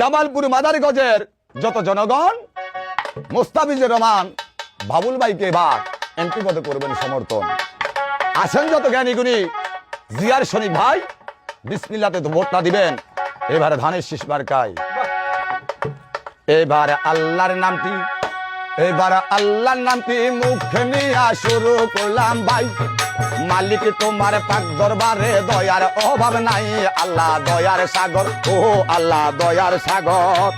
জামালপুর মাদারগঞ্জের যত জনগণ মোস্তাফিজুর রহমান বাবুল ভাইকে এবার এমপি পদে করবেন সমর্থন। আসেন যত জ্ঞানী গুণী জিয়ার শনিক ভাই, বিসমিল্লাতে তো ভোটটা দিবেন এবারে ধানের শীষ মার্কায়। এবারে আল্লাহর নামটি মুখে নিয়ে শুরু করলাম ভাই। মালিক তোমার পাক দরবারে দয়ার অভাব নাই, আল্লাহ দয়ার সাগর, ও আল্লাহ দয়ার সাগর।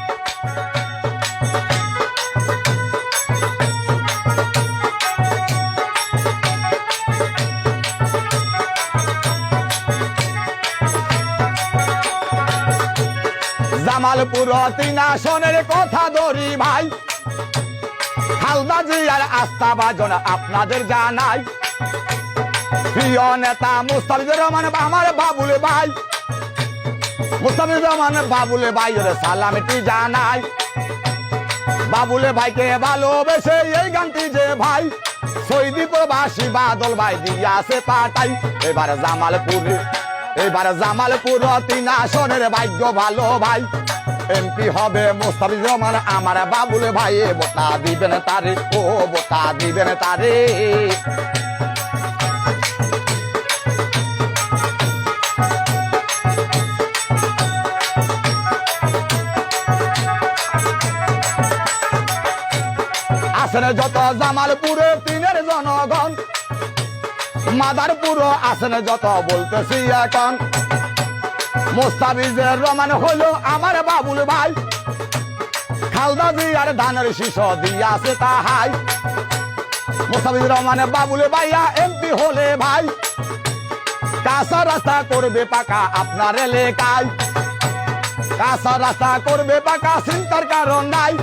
জামালপুর 3 আসনের কথা ধরি ভাই, খালদা জিয়ার আস্থা ভাজন আপনাদের জানাই। প্রিয় নেতা মুস্তাফিজুর রহমান আমার বাবুল ভাই, মুস্তাফিজুর রহমান বাবুল ভাইয়ের সালামটি জানাই। বাবুল ভাইকে ভালোবেসে এই গানটি যে ভাই সৌদি প্রবাসী বাদল ভাই দিয়াছে পাঠাই। এবার জামালপুর 3 আসনের ভাগ্য ভালো ভাই, এমপি হবে মুস্তাফিজুর রহমান আমার বাবুল ভাই। ভোটা দিবেন তারে, ও ভোটা দিবেন তারে। আসেন যত জামালপুরে 3 জনগণ, মাদারপুর আসেন যত বলতেছি এখন। মুস্তাফিজুর রহমান হলো আমার বাবুল ভাই, খালদা জিয়ার ধানের শীষ দিয়াছে তাহাই। মুস্তাফিজুর রহমান বাবুল ভাইয়া এমপি হলে ভাই কাঁচা রাস্তা করবে পাকা আপনার এলাকায়। কাঁচা রাস্তা করবে পাকা, চিন্তার কারণ নাই।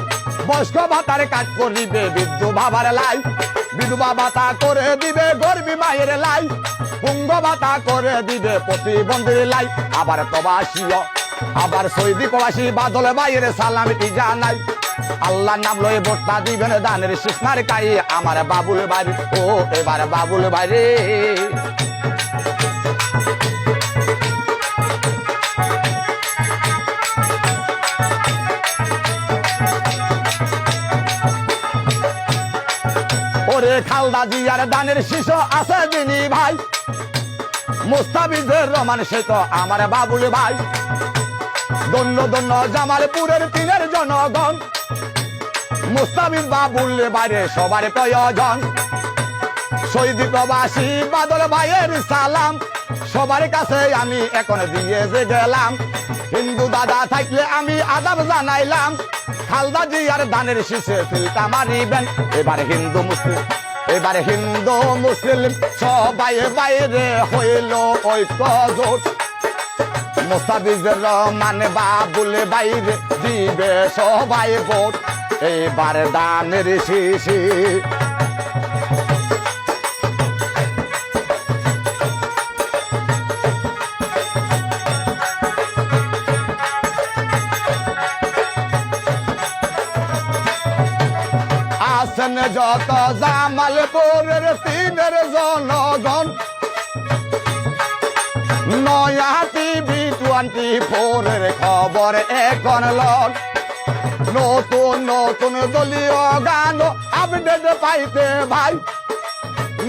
বয়স্ক ভাতার কাজ করিবে বিধবা বাবার লাই, বিধবা ভাতা করে দিবে গর্বী মায়ের লাই, পুঙ্গ ভাতা করে দিবে প্রতিবন্ধীর লাই। আবার সৌদি প্রবাসী বাদল ভাইয়ের সালামটি জানাই। আল্লাহ নাম লয়ে ভোটটা দিবেন ধানের শীষ মার্কায় আমার বাবুল ভাই, ও এবার বাবুল ভাই রে। ওরে খালদা জিয়ার ধানের শীষ আছে যিনি ভাই, মুস্তাফিজুর রহমান সে তো আমার বাবুল ভাই। দন্য দন্য জামালপুরের 3 জনগণ, মুস্তাফিজ বাবুল বাইরে সবার প্রয়োজন। সৌদি প্রবাসী বাদল ভাইয়ের সালাম সবার কাছে আমি এখন দিয়ে যে গেলাম। হিন্দু দাদা থাকলে আমি আদাব জানাইলাম, খালদা জিয়ার ধানের শীষে ফিলটা মারিবেন। এবারে হিন্দু মুসলিম সবাই বাইরে হইল ঐক্য জোট। মুস্তাফিজুর রহমান বাবুল বাইরে দিবে সবাই ভোট, এবার ধানের শীষে। আসেন যত জামালপুরের 3 জনগণ, নয়া টিভি 24 খবর এখন লন। নতুন দলীয় গান আপডেট পাইতে ভাই,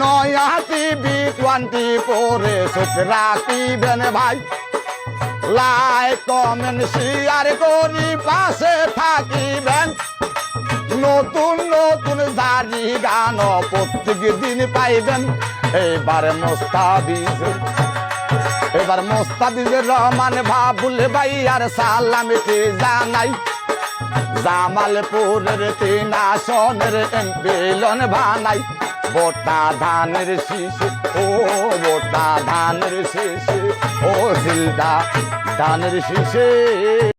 নয়া টিভি 24 চোখ রাখিবেন ভাই। লাইক কমেন্ট শেয়ার করি পাশে থাকিবেন। নতুন জারি গান প্রত্যেক দিন পাইবেন। এবার মুস্তাফিজুর রহমান বাবুল ভাইয়ার সালামটি জানাই। জামালপুরের 3 আসনের এমপি লন বানাই। ভোটা ধানের শীষে, ও ভোটা ধানের শীষে, ও সিলটা ধানের শীষে।